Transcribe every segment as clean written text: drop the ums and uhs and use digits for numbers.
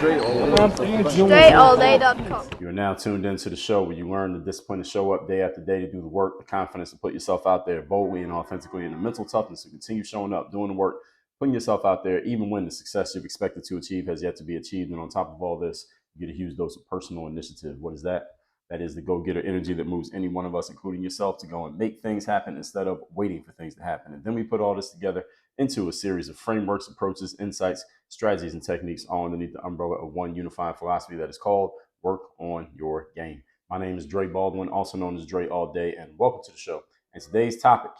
StrayAllDay.com. You are now tuned into the show where you learn the discipline to show up day after day, to do the work, the confidence to put yourself out there boldly and authentically, and the mental toughness to continue showing up, doing the work, putting yourself out there, even when the success you've expected to achieve has yet to be achieved. And on top of all this, you get a huge dose of personal initiative. What is that? That is the go-getter energy that moves any one of us, including yourself, to go and make things happen instead of waiting for things to happen. And then we put all this together into a series of frameworks, approaches, insights, strategies, and techniques, all underneath the umbrella of one unified philosophy that is called work on your game. My name is Dre Baldwin, also known as Dre All Day, and welcome to the show. And today's topic,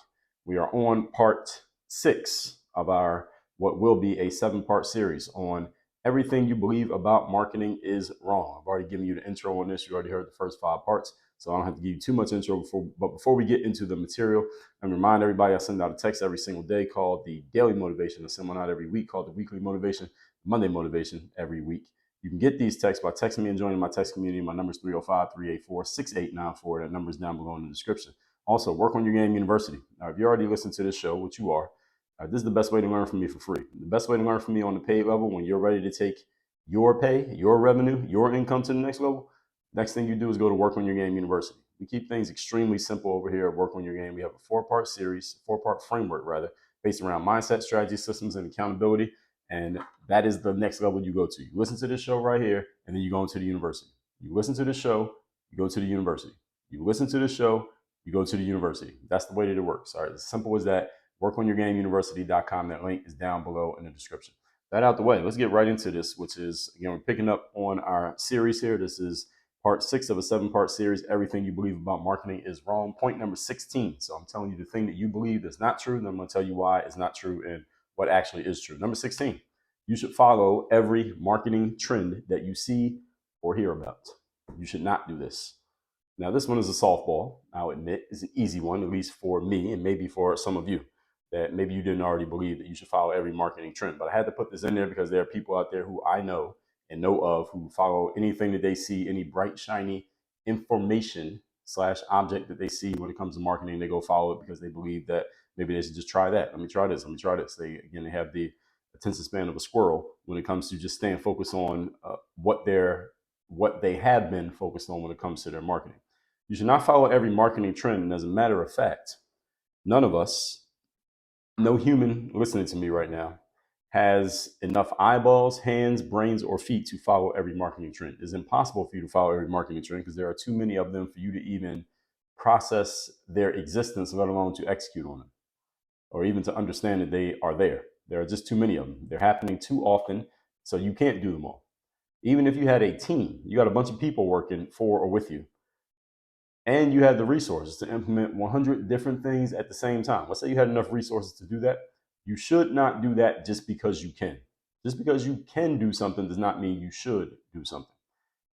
we are on part 6 of our what will be a 7-part series on everything you believe about marketing is wrong. I've already given you the intro on this. You already heard the first 5 parts, so I don't have to give you too much intro but before we get into the material, let me remind everybody I send out a text every single day called the Daily Motivation. I send one out every week called the Weekly Motivation, Monday Motivation every week. You can get these texts by texting me and joining my text community. My number is 305-384-6894. That number is down below in the description. Also, Work on Your Game University. Now, if you already listened to this show, which you are, this is the best way to learn from me for free. The best way to learn from me on the paid level, when you're ready to take your pay, your revenue, your income to the next level, next thing you do is go to Work on Your Game University. We keep things extremely simple over here at Work on Your Game. We have a 4-part series, 4-part framework rather, based around mindset, strategy, systems, and accountability. And that is the next level you go to. You listen to this show right here, and then you go into the university. You listen to the show, you go to the university. You listen to the show, you go to the university. That's the way that it works. All right, as simple as that. WorkOnYourGameUniversity.com. That link is down below in the description. That out the way, let's get right into this, which is, again, we're picking up on our series here. This is part 6 of a 7-part series. Everything you believe about marketing is wrong. Point number 16. So I'm telling you the thing that you believe is not true, and I'm going to tell you why it's not true and what actually is true. Number 16, you should follow every marketing trend that you see or hear about. You should not do this. Now, this one is a softball. I'll admit it's an easy one, at least for me and maybe for some of you, that maybe you didn't already believe that you should follow every marketing trend. But I had to put this in there because there are people out there who I know and know of who follow anything that they see, any bright, shiny information / object that they see when it comes to marketing. They go follow it because they believe that maybe they should just try that. Let me try this. Let me try this. They have the attention span of a squirrel when it comes to just staying focused on what they have been focused on when it comes to their marketing. You should not follow every marketing trend. And as a matter of fact, none of us, no human listening to me right now, has enough eyeballs, hands, brains, or feet to follow every marketing trend. It's impossible for you to follow every marketing trend because there are too many of them for you to even process their existence, let alone to execute on them, or even to understand that they are there. There are just too many of them. They're happening too often, so you can't do them all. Even if you had a team, you got a bunch of people working for or with you, and you had the resources to implement 100 different things at the same time. Let's say you had enough resources to do that. You should not do that just because you can. Just because you can do something does not mean you should do something.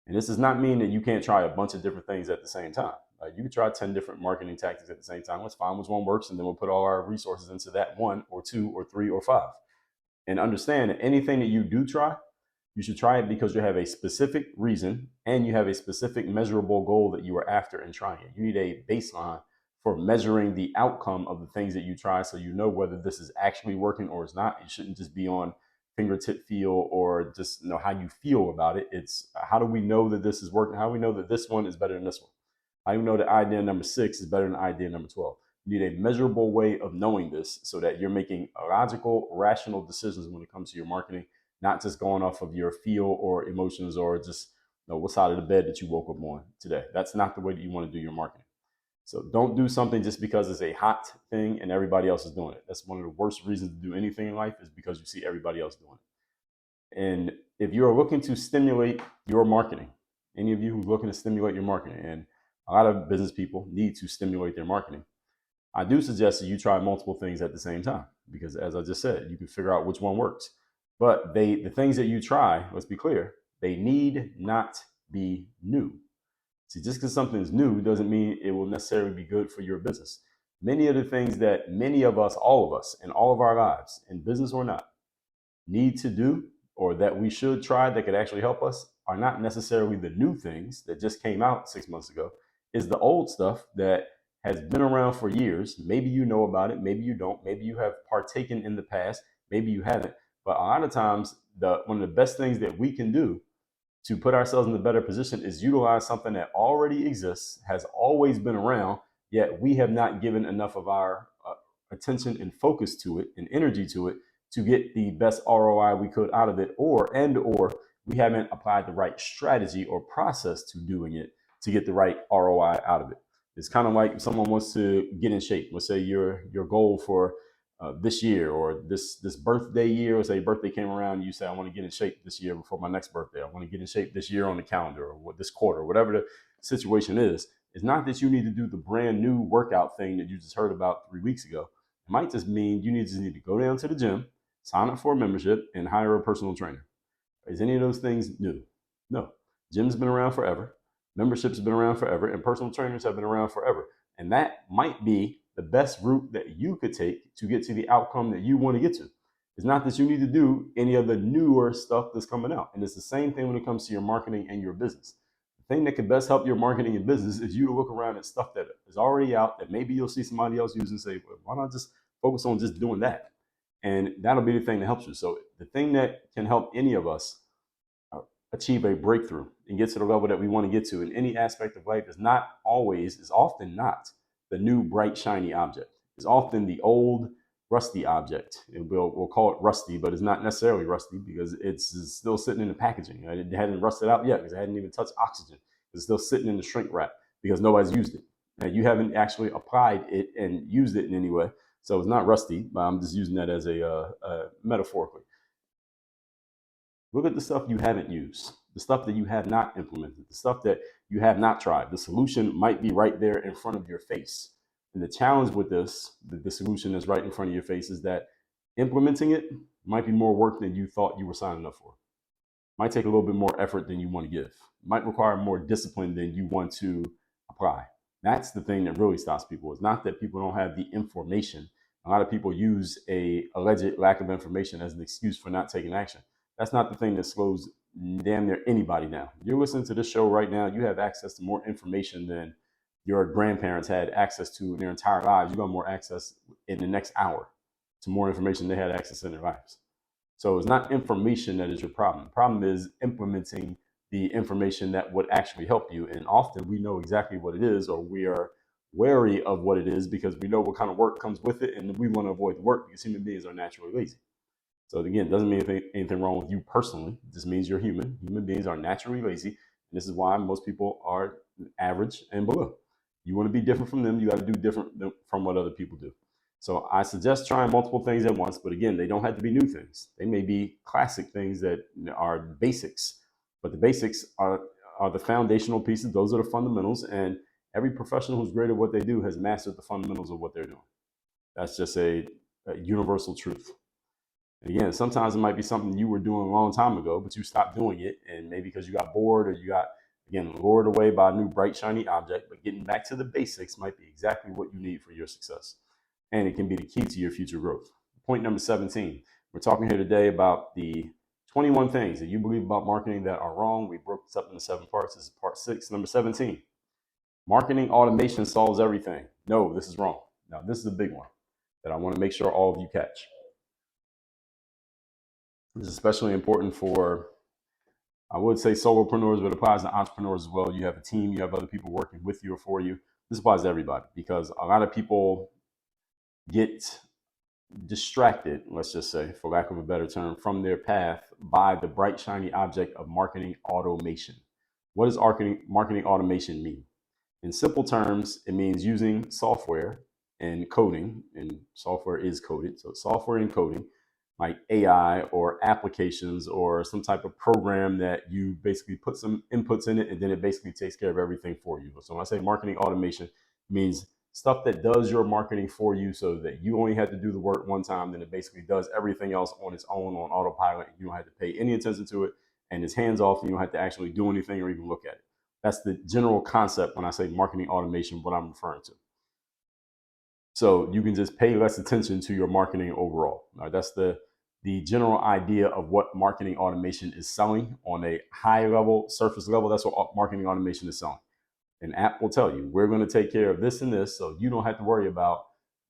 And this does not mean that you can't try a bunch of different things at the same time. You can try 10 different marketing tactics at the same time. Let's find which one works, and then we'll put all our resources into that 1 or 2 or 3 or 5. And understand that anything that you do try, you should try it because you have a specific reason and you have a specific measurable goal that you are after in trying it. You need a baseline for measuring the outcome of the things that you try, so you know whether this is actually working or it's not. It shouldn't just be on fingertip feel or just know how you feel about it. It's how do we know that this is working? How do we know that this one is better than this one? How do you know that idea number 6 is better than idea number 12? You need a measurable way of knowing this so that you're making logical, rational decisions when it comes to your marketing, not just going off of your feel or emotions or just what side of the bed that you woke up on today. That's not the way that you want to do your marketing. So don't do something just because it's a hot thing and everybody else is doing it. That's one of the worst reasons to do anything in life, is because you see everybody else doing it. And if you're looking to stimulate your marketing, any of you who's looking to stimulate your marketing, and a lot of business people need to stimulate their marketing, I do suggest that you try multiple things at the same time, because as I just said, you can figure out which one works. But the things that you try, let's be clear, they need not be new. See, just because something is new doesn't mean it will necessarily be good for your business. Many of the things that many of us, all of us, in all of our lives, in business or not, need to do, or that we should try that could actually help us, are not necessarily the new things that just came out 6 months ago. It's the old stuff that has been around for years. Maybe you know about it, maybe you don't, maybe you have partaken in the past, maybe you haven't. But a lot of times, one of the best things that we can do to put ourselves in a better position is utilize something that already exists, has always been around, yet we have not given enough of our attention and focus to it and energy to it to get the best ROI we could out of it, or we haven't applied the right strategy or process to doing it to get the right ROI out of it. It's kind of like if someone wants to get in shape. Let's say your goal for this year or this birthday year, or say birthday came around, you say, I want to get in shape this year before my next birthday. I want to get in shape this year on the calendar, or this quarter, whatever the situation is. It's not that you need to do the brand new workout thing that you just heard about 3 weeks ago. It might just mean you just need to go down to the gym, sign up for a membership, and hire a personal trainer. Is any of those things new? No. Gym's been around forever. Memberships have been around forever, and personal trainers have been around forever. And that might be the best route that you could take to get to the outcome that you want to get to. It's not that you need to do any of the newer stuff that's coming out. And it's the same thing when it comes to your marketing and your business. The thing that could best help your marketing and business is you to look around at stuff that is already out that maybe you'll see somebody else use and say, well, why not just focus on just doing that? And that'll be the thing that helps you. So the thing that can help any of us achieve a breakthrough and get to the level that we want to get to in any aspect of life is often not the new bright shiny object. It's often the old rusty object. We'll call it rusty, but it's not necessarily rusty because it's still sitting in the packaging. It hadn't rusted out yet because it hadn't even touched oxygen. It's still sitting in the shrink wrap because nobody's used it. And you haven't actually applied it and used it in any way. So it's not rusty, but I'm just using that as a metaphorically. Look at the stuff you haven't used, the stuff that you have not implemented, the stuff that you have not tried. The solution might be right there in front of your face. And the challenge with this, the solution that's right in front of your face, is that implementing it might be more work than you thought you were signing up for. Might take a little bit more effort than you want to give. Might require more discipline than you want to apply. That's the thing that really stops people. It's not that people don't have the information. A lot of people use a alleged lack of information as an excuse for not taking action. That's not the thing that slows damn near anybody down. You're listening to this show right now. You have access to more information than your grandparents had access to in their entire lives. You got more access in the next hour to more information they had access in their lives. So it's not information that is your problem. The problem is implementing the information that would actually help you. And often we know exactly what it is, or we are wary of what it is because we know what kind of work comes with it, and we want to avoid the work because human beings are naturally lazy. So again, it doesn't mean anything wrong with you personally. It just means you're human. Human beings are naturally lazy. And this is why most people are average and below. You want to be different from them, you got to do different from what other people do. So I suggest trying multiple things at once, but again, they don't have to be new things. They may be classic things that are basics, but the basics are the foundational pieces. Those are the fundamentals, and every professional who's great at what they do has mastered the fundamentals of what they're doing. That's just a universal truth. And again, sometimes it might be something you were doing a long time ago, but you stopped doing it, and maybe because you got bored or you got, again, lured away by a new bright, shiny object. But getting back to the basics might be exactly what you need for your success. And it can be the key to your future growth. Point number 17. We're talking here today about the 21 things that you believe about marketing that are wrong. We broke this up into 7 parts. This is part 6, number 17. Marketing automation solves everything. No, this is wrong. Now, this is a big one that I want to make sure all of you catch. This is especially important for, I would say, solopreneurs, but it applies to entrepreneurs as well. You have a team, you have other people working with you or for you. This applies to everybody because a lot of people get distracted, let's just say, for lack of a better term, from their path by the bright, shiny object of marketing automation. What does marketing automation mean? In simple terms, it means using software and coding, and software is coded, so software and coding, like AI or applications or some type of program that you basically put some inputs in it, and then it basically takes care of everything for you. So when I say marketing automation, it means stuff that does your marketing for you so that you only have to do the work one time, then it basically does everything else on its own on autopilot. You don't have to pay any attention to it, and it's hands off, and you don't have to actually do anything or even look at it. That's the general concept when I say marketing automation, what I'm referring to. So you can just pay less attention to your marketing overall. All right, that's the general idea of what marketing automation is selling on a high level, surface level. That's what marketing automation is selling. An app will tell you, we're going to take care of this and this, so you don't have to worry about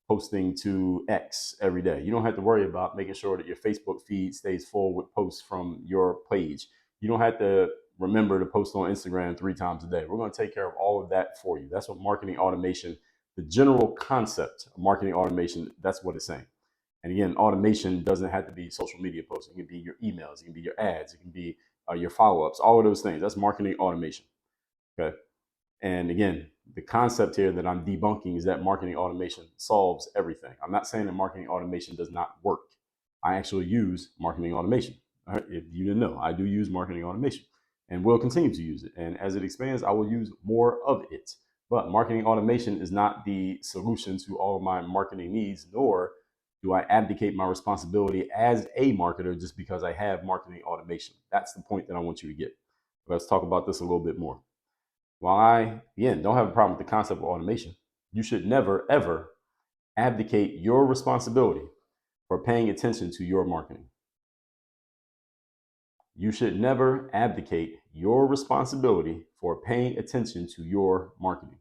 posting to X every day. You don't have to worry about making sure that your Facebook feed stays full with posts from your page. You don't have to remember to post on Instagram 3 times a day. We're going to take care of all of that for you. That's what marketing automation, the general concept of marketing automation, that's what it's saying. And again, automation doesn't have to be social media posts. It can be your emails, it can be your ads, it can be your follow-ups, all of those things. That's marketing automation. Okay. And again, the concept here that I'm debunking is that marketing automation solves everything. I'm not saying that marketing automation does not work. I actually use marketing automation. All right? If you didn't know, I do use marketing automation and will continue to use it. And as it expands, I will use more of it. But marketing automation is not the solution to all of my marketing needs, nor do I abdicate my responsibility as a marketer just because I have marketing automation. That's the point that I want you to get. Let's talk about this a little bit more. While I, again, don't have a problem with the concept of automation, you should never, ever abdicate your responsibility for paying attention to your marketing. You should never abdicate your responsibility for paying attention to your marketing.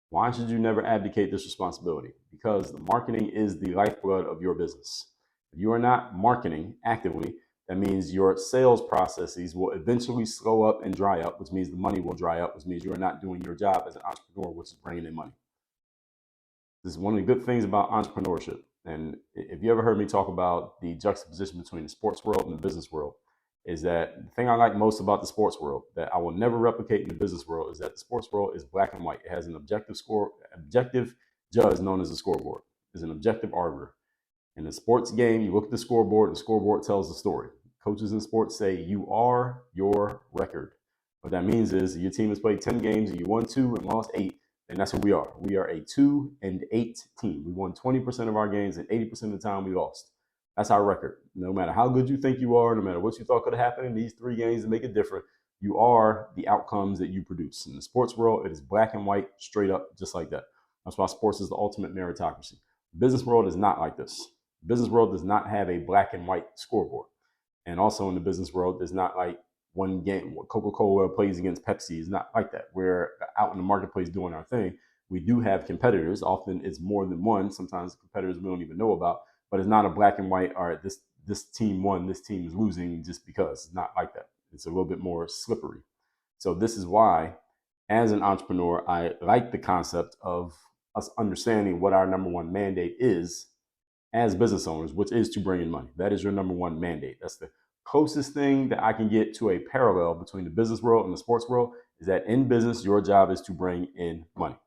Why should you never abdicate this responsibility? Because the marketing is the lifeblood of your business. If you are not marketing actively, that means your sales processes will eventually slow up and dry up, which means the money will dry up, which means you're not doing your job as an entrepreneur, which is bringing in money. This is one of the good things about entrepreneurship. And if you ever heard me talk about the juxtaposition between the sports world and the business world, is that the thing I like most about the sports world that I will never replicate in the business world is that the sports world is black and white. It has an objective judge known as a scoreboard, is an objective arbiter. In a sports game, you look at the scoreboard, and the scoreboard tells the story. Coaches in sports say, you are your record. What that means is your team has played 10 games and you won 2 and lost 8, and that's who we are. We are a 2-8 team. We won 20% of our games, and 80% of the time we lost. That's our record. No matter how good you think you are, no matter what you thought could have happened in these 3 games to make it different, you are the outcomes that you produce. In the sports world, it is black and white, straight up, just like that. That's why sports is the ultimate meritocracy. The business world is not like this. The business world does not have a black and white scoreboard. And also in the business world, there's not like one game. Coca-Cola plays against Pepsi is not like that. We're out in the marketplace doing our thing. We do have competitors. Often it's more than one. Sometimes competitors we don't even know about. But it's not a black and white, all right, this team won, this team is losing just because. It's not like that. It's a little bit more slippery. So this is why, as an entrepreneur, I like the concept of us understanding what our number one mandate is as business owners, which is to bring in money. That is your number one mandate. That's the closest thing that I can get to a parallel between the business world and the sports world, is that in business, your job is to bring in money.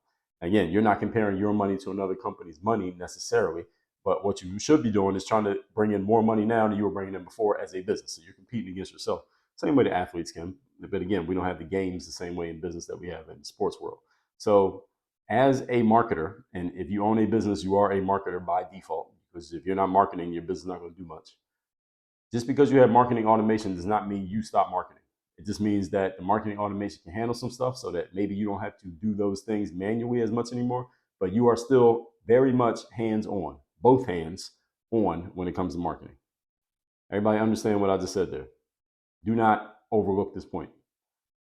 Again, you're not comparing your money to another company's money necessarily, but what you should be doing is trying to bring in more money now than you were bringing in before as a business. So you're competing against yourself. Same way the athletes can. But again, we don't have the games the same way in business that we have in the sports world. So as a marketer, and if you own a business, you are a marketer by default, because if you're not marketing, your business is not going to do much. Just because you have marketing automation does not mean you stop marketing. It just means that the marketing automation can handle some stuff so that maybe you don't have to do those things manually as much anymore, but you are still very much hands-on, both hands on when it comes to marketing. Everybody understand what I just said there? Do not overlook this point.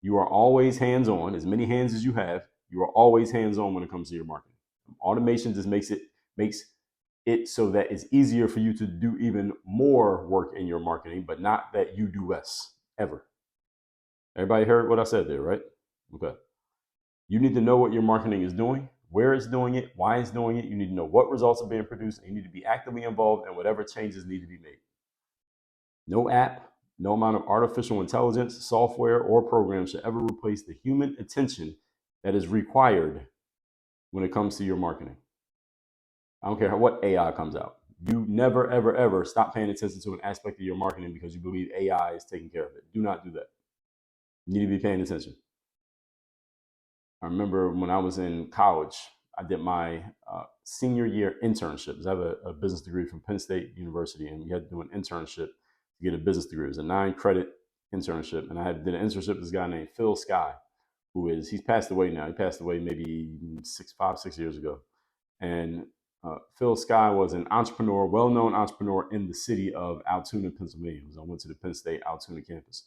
You are always hands-on. As many hands as you have, you are always hands-on when it comes to your marketing. Automation just makes it so that it's easier for you to do even more work in your marketing, but not that you do less, ever. Everybody heard what I said there, right? Okay. You need to know what your marketing is doing, where it's doing it, why it's doing it. You need to know what results are being produced, and you need to be actively involved in whatever changes need to be made. No app, no amount of artificial intelligence, software, or program should ever replace the human attention that is required when it comes to your marketing. I don't care what AI comes out. You never, ever, ever stop paying attention to an aspect of your marketing because you believe AI is taking care of it. Do not do that. You need to be paying attention. I remember when I was in college, I did my senior year internship. I have a business degree from Penn State University, and we had to do an internship to get a business degree. It was a 9-credit internship, and I did an internship with this guy named Phil Sky, he's passed away now. He passed away maybe 6 years ago. And Phil Sky was an entrepreneur, well-known entrepreneur in the city of Altoona, Pennsylvania. I went to the Penn State Altoona campus.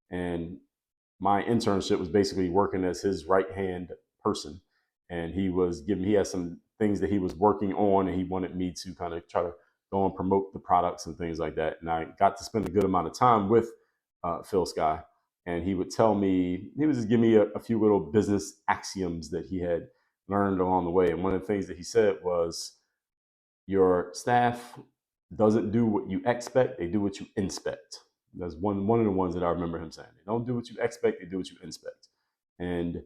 And my internship was basically working as his right-hand person. And he had some things that he was working on, and he wanted me to kind of try to go and promote the products and things like that. And I got to spend a good amount of time with Phil Sky, and he would tell me, he would just give me a few little business axioms that he had learned along the way. And one of the things that he said was, your staff doesn't do what you expect, they do what you inspect. That's one of the ones that I remember him saying. They don't do what you expect, they do what you inspect. And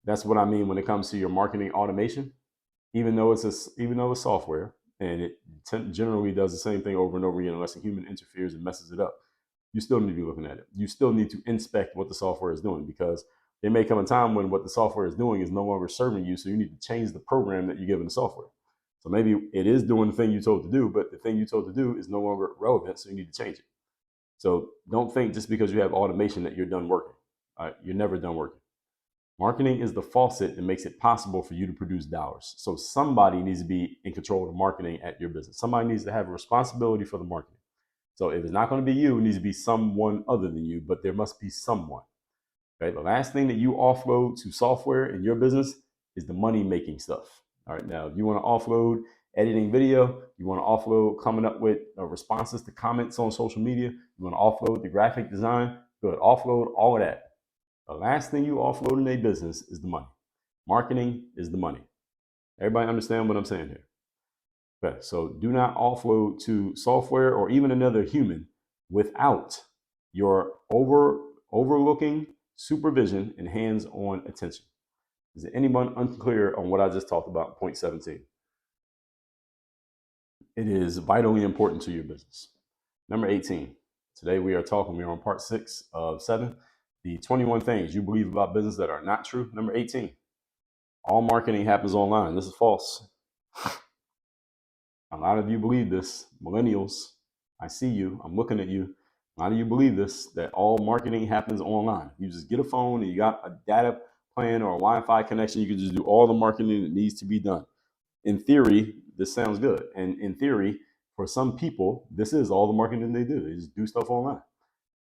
that's what I mean when it comes to your marketing automation. Even though it's software, and it generally does the same thing over and over again unless a human interferes and messes it up, you still need to be looking at it. You still need to inspect what the software is doing, because there may come a time when what the software is doing is no longer serving you, so you need to change the program that you're giving the software. So maybe it is doing the thing you told to do, but the thing you told to do is no longer relevant, so you need to change it. So don't think just because you have automation that you're done working. You're never done working. Marketing is the faucet that makes it possible for you to produce dollars. So somebody needs to be in control of the marketing at your business. Somebody needs to have a responsibility for the marketing. So if it's not going to be you, it needs to be someone other than you, but there must be someone. Okay, the last thing that you offload to software in your business is the money-making stuff. All right, now if you want to offload editing video, you want to offload coming up with responses to comments on social media, you want to offload the graphic design, good, offload all of that. The last thing you offload in a business is the money. Marketing is the money. Everybody understand what I'm saying here? Okay, so do not offload to software or even another human without your overlooking supervision and hands-on attention. Is there anyone unclear on what I just talked about in point 17? It is vitally important to your business. Number 18. Today we're on part 6 of 7. The 21 things you believe about business that are not true. Number 18. All marketing happens online. This is false. A lot of you believe this. Millennials, I see you. I'm looking at you. A lot of you believe this, that all marketing happens online. You just get a phone and you got a data plan or a Wi-Fi connection. You can just do all the marketing that needs to be done. In theory, this sounds good. And in theory, for some people, this is all the marketing they do. They just do stuff online.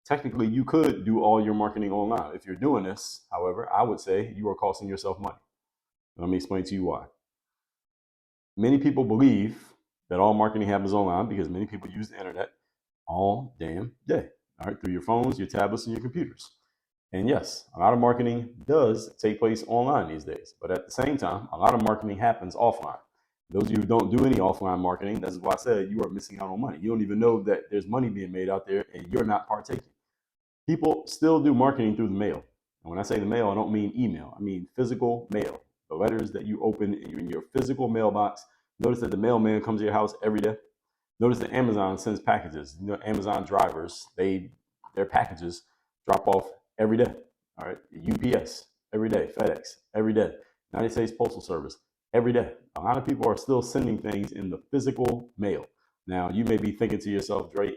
Technically, you could do all your marketing online. If you're doing this, however, I would say you are costing yourself money. Let me explain to you why. Many people believe that all marketing happens online because many people use the internet all damn day, all right, through your phones, your tablets, and your computers. And yes, a lot of marketing does take place online these days, but at the same time, a lot of marketing happens offline. Those of you who don't do any offline marketing, that's why I said you are missing out on money. You don't even know that there's money being made out there and you're not partaking. People still do marketing through the mail. And when I say the mail, I don't mean email. I mean physical mail. The letters that you open in your physical mailbox. Notice that the mailman comes to your house every day. Notice that Amazon sends packages. You know, Amazon drivers, their packages drop off every day. All right, UPS every day, FedEx every day, United States Postal Service every day. A lot of people are still sending things in the physical mail. Now, you may be thinking to yourself, Dre,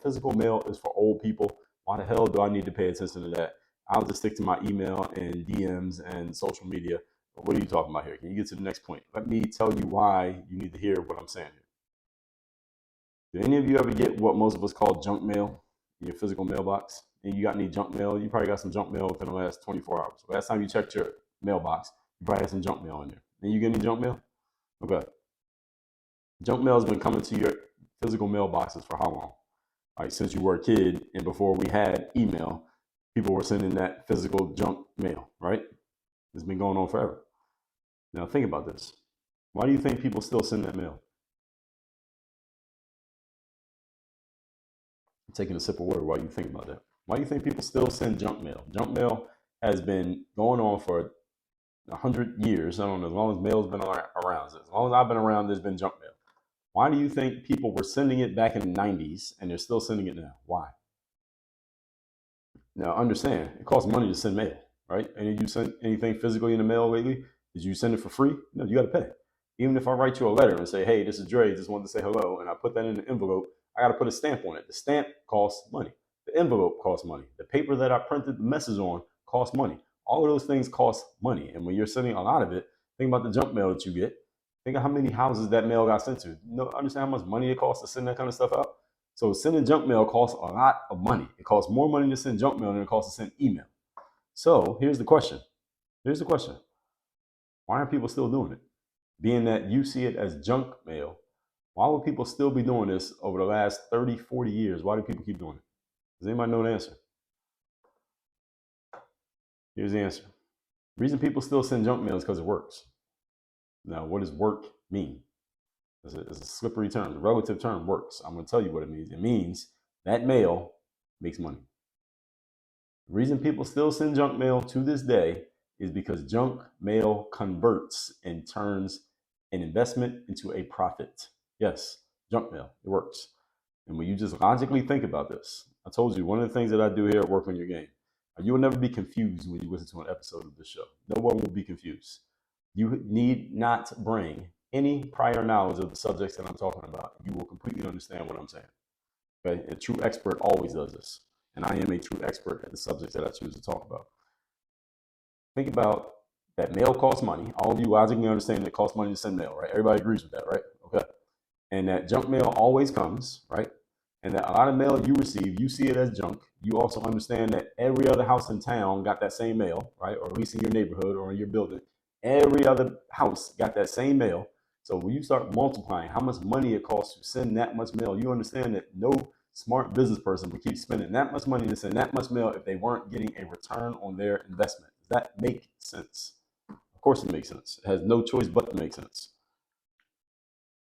physical mail is for old people. Why the hell do I need to pay attention to that? I'll just stick to my email and DMs and social media. What are you talking about here? Can you get to the next point? Let me tell you why you need to hear what I'm saying here. Do any of you ever get what most of us call junk mail in your physical mailbox? And you got any junk mail? You probably got some junk mail within the last 24 hours. Last time you checked your mailbox, you probably had some junk mail in there. And you get any junk mail? Okay. Junk mail has been coming to your physical mailboxes for how long? All right, since you were a kid and before we had email, people were sending that physical junk mail, right? It's been going on forever. Now think about this. Why do you think people still send that mail? I'm taking a sip of water while you think about that. Why do you think people still send junk mail? Junk mail has been going on for 100 years. I don't know, as long as mail's been around. As long as I've been around, there's been junk mail. Why do you think people were sending it back in the 90s and they're still sending it now? Why? Now, understand, it costs money to send mail, right? And if you sent anything physically in the mail lately, did you send it for free? No, you got to pay. Even if I write you a letter and say, hey, this is Dre, just wanted to say hello, and I put that in an envelope, I got to put a stamp on it. The stamp costs money. The envelope costs money. The paper that I printed the message on costs money. All of those things cost money. And when you're sending a lot of it, think about the junk mail that you get. Think of how many houses that mail got sent to. You know, understand how much money it costs to send that kind of stuff out? So sending junk mail costs a lot of money. It costs more money to send junk mail than it costs to send email. So here's the question. Why are people still doing it? Being that you see it as junk mail, why would people still be doing this over the last 30, 40 years? Why do people keep doing it? Does anybody know the answer? Here's the answer. The reason people still send junk mail is because it works. Now, what does work mean? It's a slippery term. The relative term works. I'm going to tell you what it means. It means that mail makes money. The reason people still send junk mail to this day is because junk mail converts and turns an investment into a profit. Yes, junk mail, it works. And when you just logically think about this, I told you one of the things that I do here at Work on Your Game, you will never be confused when you listen to an episode of this show. No one will be confused. You need not bring any prior knowledge of the subjects that I'm talking about. You will completely understand what I'm saying. Okay? A true expert always does this. And I am a true expert at the subjects that I choose to talk about. Think about that mail costs money. All of you logically understand that it costs money to send mail, right? Everybody agrees with that, right? Okay. And that junk mail always comes, right? And that a lot of mail you receive, you see it as junk. You also understand that every other house in town got that same mail, right? Or at least in your neighborhood or in your building. Every other house got that same mail. So when you start multiplying how much money it costs to send that much mail, you understand that no smart business person would keep spending that much money to send that much mail if they weren't getting a return on their investment. Does that make sense? Of course it makes sense. It has no choice but to make sense.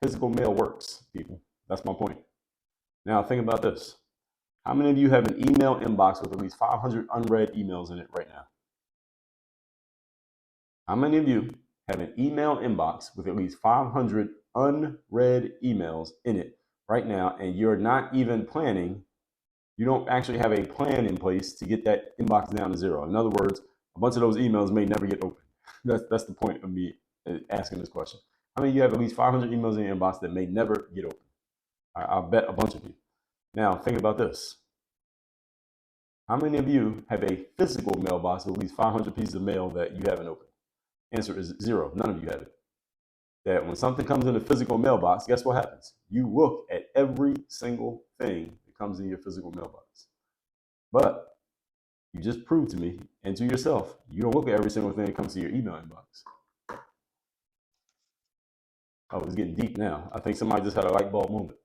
Physical mail works, people. That's my point. Now think about this. How many of you have an email inbox with at least 500 unread emails in it right now? How many of you have an email inbox with at least 500 unread emails in it right now, and you're not even planning, you don't actually have a plan in place to get that inbox down to zero? In other words, a bunch of those emails may never get opened. That's the point of me asking this question. How many of you have at least 500 emails in your inbox that may never get opened? I'll bet a bunch of you. Now, think about this. How many of you have a physical mailbox with at least 500 pieces of mail that you haven't opened? Answer is zero. None of you have it. That when something comes in a physical mailbox, guess what happens? You look at every single thing that comes in your physical mailbox. But you just proved to me and to yourself, you don't look at every single thing that comes to your email inbox. Oh, it's getting deep now. I think somebody just had a light bulb moment.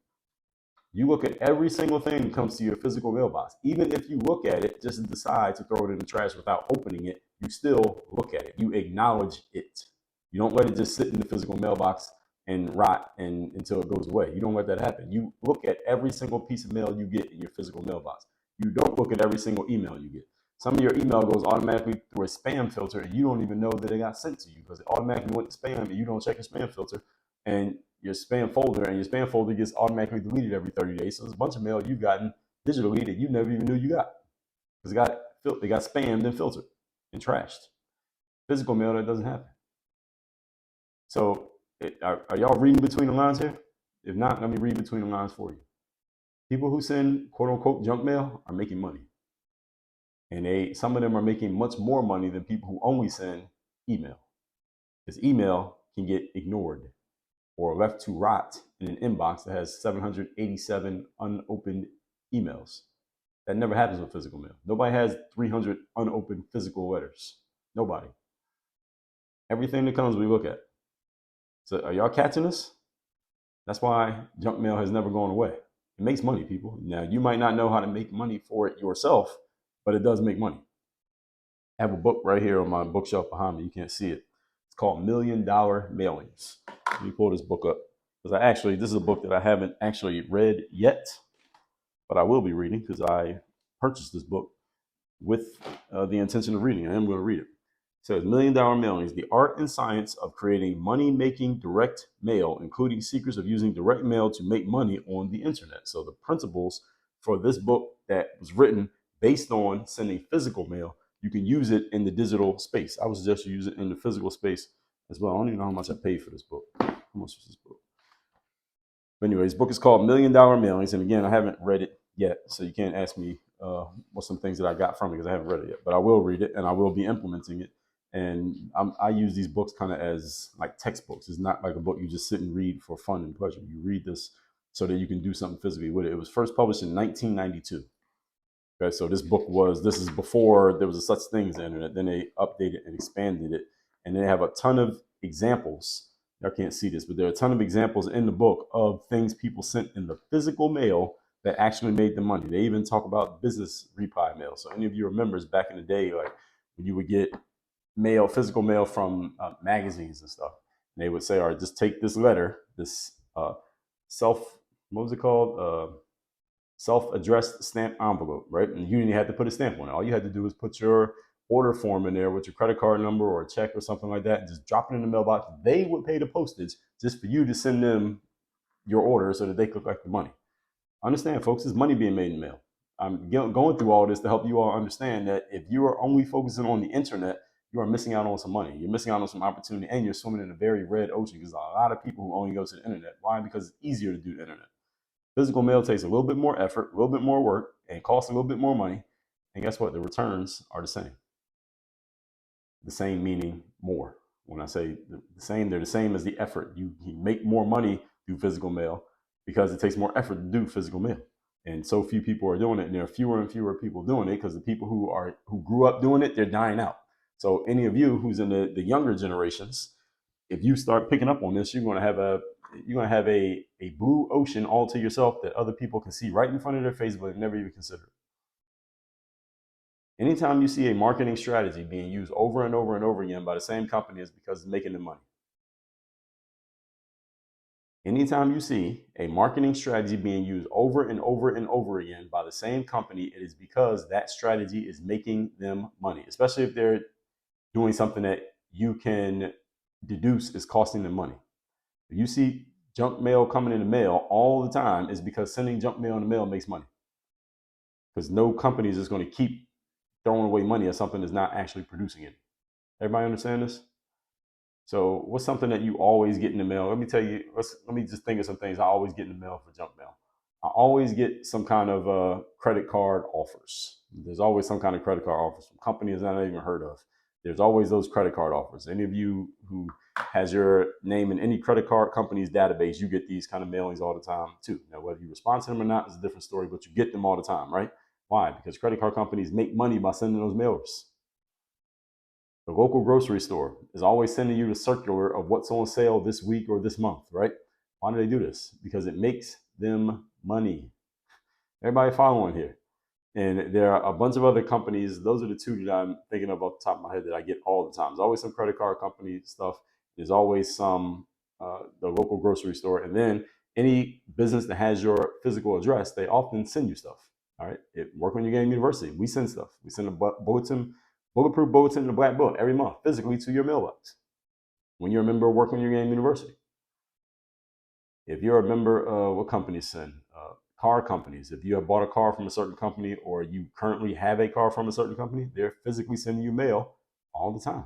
You look at every single thing that comes to your physical mailbox. Even if you look at it, just decide to throw it in the trash without opening it, you still look at it. You acknowledge it. You don't let it just sit in the physical mailbox and rot until it goes away. You don't let that happen. You look at every single piece of mail you get in your physical mailbox. You don't look at every single email you get. Some of your email goes automatically through a spam filter and you don't even know that it got sent to you because it automatically went to spam and you don't check your spam filter. And your spam folder gets automatically deleted every 30 days. So there's a bunch of mail you've gotten digitally that you never even knew you got. Because it got spammed and filtered and trashed. Physical mail, that doesn't happen. So are y'all reading between the lines here? If not, let me read between the lines for you. People who send quote unquote junk mail are making money. And some of them are making much more money than people who only send email. Because email can get ignored or left to rot in an inbox that has 787 unopened emails. That never happens with physical mail. Nobody has 300 unopened physical letters. Nobody. Everything that comes, we look at. So are y'all catching this? That's why junk mail has never gone away. It makes money, people. Now, you might not know how to make money for it yourself, but it does make money. I have a book right here on my bookshelf behind me. You can't see it. It's called $1 Million Mailings. Let me pull this book up. Because this is a book that I haven't actually read yet, but I will be reading because I purchased this book with the intention of reading. I am going to read it. It says $1 Million Mailings, the art and science of creating money-making direct mail, including secrets of using direct mail to make money on the internet. So the principles for this book that was written based on sending physical mail, you can use it in the digital space. I would suggest you use it in the physical space as well. I don't even know how much I paid for this book. How much was this book? But anyway, this book is called $1 Million Mailings. And again, I haven't read it yet, so you can't ask me what's some things that I got from it because I haven't read it yet. But I will read it and I will be implementing it. And I use these books kind of as like textbooks. It's not like a book you just sit and read for fun and pleasure. You read this so that you can do something physically with it. It was first published in 1992. Okay, so this is before there was a such thing as the internet. Then they updated and expanded it. And they have a ton of examples Y'all can't see this, but there are a ton of examples in the book of things people sent in the physical mail that actually made them money. They even talk about business reply mail. So any of you remembers back in the day, like when you would get mail, physical mail from magazines and stuff, and they would say, all right, just take this letter, this self, what was it called? Self-addressed stamp envelope, right? And you didn't have to put a stamp on it. All you had to do was put your order form in there with your credit card number or a check or something like that, and just drop it in the mailbox. They would pay the postage just for you to send them your order so that they could collect the money. Understand, folks, there's money being made in the mail. I'm going through all this to help you all understand that if you are only focusing on the internet, you are missing out on some money. You're missing out on some opportunity, and you're swimming in a very red ocean because a lot of people who only go to the internet. Why? Because it's easier to do the internet. Physical mail takes a little bit more effort, a little bit more work, and costs a little bit more money. And guess what? The returns are the same. The same meaning more. When I say the same, they're the same as the effort. You make more money through physical mail because it takes more effort to do physical mail. And so few people are doing it, and there are fewer and fewer people doing it because the people who grew up doing it, they're dying out. So any of you who's in the younger generations, if you start picking up on this, you're going to have a blue ocean all to yourself that other people can see right in front of their face, but never even consider it. Anytime you see a marketing strategy being used over and over and over again by the same company, it's because it's making them money. Anytime you see a marketing strategy being used over and over and over again by the same company, it is because that strategy is making them money, especially if they're doing something that you can deduce is costing them money. If you see junk mail coming in the mail all the time, it's because sending junk mail in the mail makes money. Because no company is just going to keep throwing away money at something that's not actually producing it. Everybody understand this? So what's something that you always get in the mail? Let me tell you, let me just think of some things I always get in the mail for junk mail. I always get some kind of credit card offers. There's always some kind of credit card offers from companies that I haven't even heard of. There's always those credit card offers. Any of you who has your name in any credit card company's database, you get these kind of mailings all the time too. Now, whether you respond to them or not is a different story, but you get them all the time, right? Why? Because credit card companies make money by sending those mailers. The local grocery store is always sending you the circular of what's on sale this week or this month, right? Why do they do this? Because it makes them money. Everybody following here? And there are a bunch of other companies. Those are the two that I'm thinking of off the top of my head that I get all the time. There's always some credit card company stuff. There's always some the local grocery store. And then any business that has your physical address, they often send you stuff. All right. Work on Your Game University. We send stuff. We send a bulletproof bulletin in a black book every month physically to your mailbox when you're a member of Work on Your Game University. If you're a member, what companies send? Car companies. If you have bought a car from a certain company or you currently have a car from a certain company, they're physically sending you mail all the time.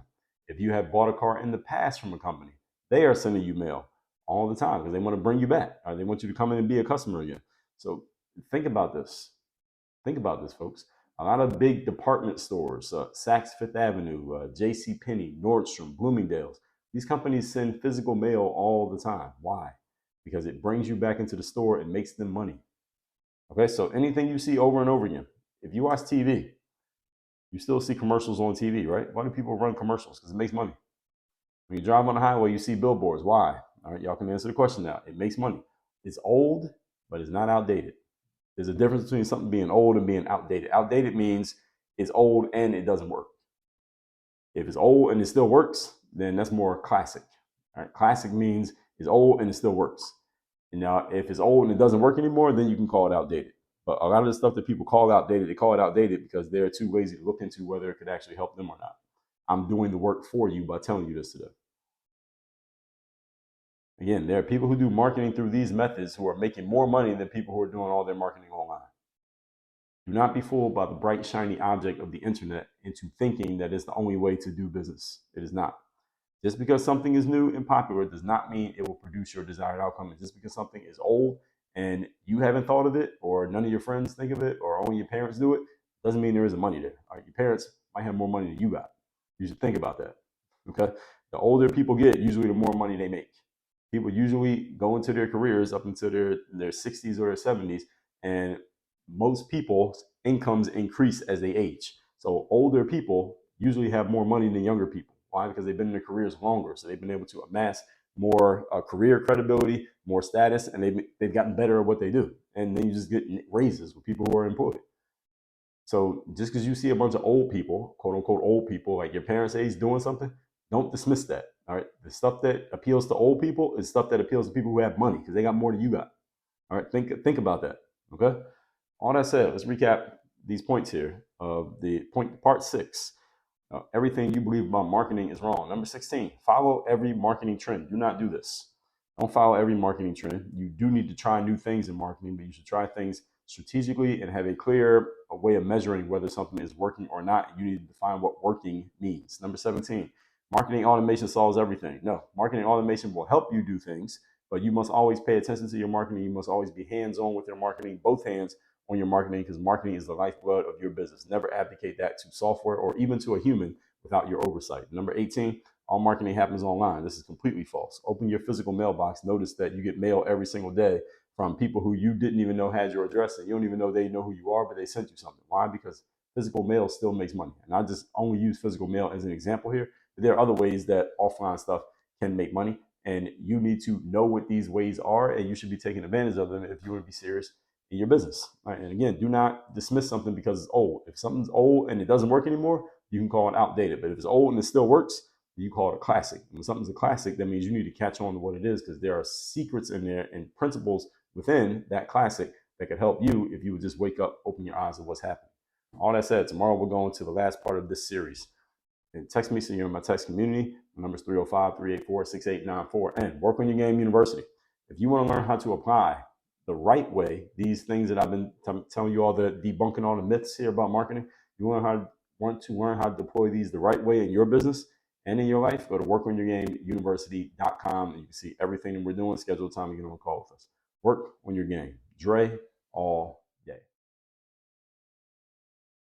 If you have bought a car in the past from a company, they are sending you mail all the time because they want to bring you back or they want you to come in and be a customer again. So think about this. Think about this, folks. A lot of big department stores, Saks Fifth Avenue, J.C. Penney, Nordstrom, Bloomingdale's, these companies send physical mail all the time. Why? Because it brings you back into the store and makes them money. Okay, so anything you see over and over again, if you watch TV, you still see commercials on TV, right? Why do people run commercials? Because it makes money. When you drive on the highway, you see billboards. Why? All right, y'all can answer the question now. It makes money. It's old, but it's not outdated. There's a difference between something being old and being outdated. Outdated means it's old and it doesn't work. If it's old and it still works, then that's more classic. All right? Classic means it's old and it still works. And now, if it's old and it doesn't work anymore, then you can call it outdated. But a lot of the stuff that people call outdated, they call it outdated because they're too lazy to look into whether it could actually help them or not. I'm doing the work for you by telling you this today. Again, there are people who do marketing through these methods who are making more money than people who are doing all their marketing online. Do not be fooled by the bright, shiny object of the internet into thinking that it's the only way to do business. It is not. Just because something is new and popular does not mean it will produce your desired outcome. And just because something is old and you haven't thought of it, or none of your friends think of it, or only your parents do it, doesn't mean there isn't money there. All right, your parents might have more money than you got. You should think about that. Okay? The older people get, usually the more money they make. People usually go into their careers up until their 60s or their 70s, and most people's incomes increase as they age. So older people usually have more money than younger people. Why? Because they've been in their careers longer. So they've been able to amass more career credibility, more status, and they've gotten better at what they do. And then you just get raises with people who are employed. So just because you see a bunch of old people, quote unquote old people, like your parents' age doing something, don't dismiss that. All right. The stuff that appeals to old people is stuff that appeals to people who have money because they got more than you got. All right. Think about that. Okay. All that said, let's recap these points here. Part 6. Everything you believe about marketing is wrong. Number 16, follow every marketing trend. Do not do this. Don't follow every marketing trend. You do need to try new things in marketing, but you should try things strategically and have a clear way of measuring whether something is working or not. You need to define what working means. Number 17, marketing automation solves everything. No, marketing automation will help you do things, but you must always pay attention to your marketing. You must always be hands-on with your marketing, both hands on your marketing, because marketing is the lifeblood of your business. Never abdicate that to software or even to a human without your oversight. Number 18, all marketing happens online. This is completely false. Open your physical mailbox. Notice that you get mail every single day from people who you didn't even know had your address, and you don't even know they know who you are, but they sent you something. Why? Because physical mail still makes money. And I just only use physical mail as an example here, but there are other ways that offline stuff can make money, and you need to know what these ways are, and you should be taking advantage of them if you want to be serious in your business. Right? And again, do not dismiss something because it's old. If something's old and it doesn't work anymore, you can call it outdated. But if it's old and it still works, you call it a classic. And when something's a classic, that means you need to catch on to what it is, because there are secrets in there and principles within that classic that could help you if you would just wake up, open your eyes to what's happening. All that said, tomorrow we're going to the last part of this series. And text me so you're in my text community. My number is 305-384-6894. And Work on Your Game University. If you want to learn how to apply the right way these things that I've been telling you all, the debunking all the myths here about marketing, you want to learn how to deploy these the right way in your business and in your life, go to workonyourgameuniversity.com and you can see everything that we're doing. Schedule a time to get on a call with us. Work on your game. Dre, all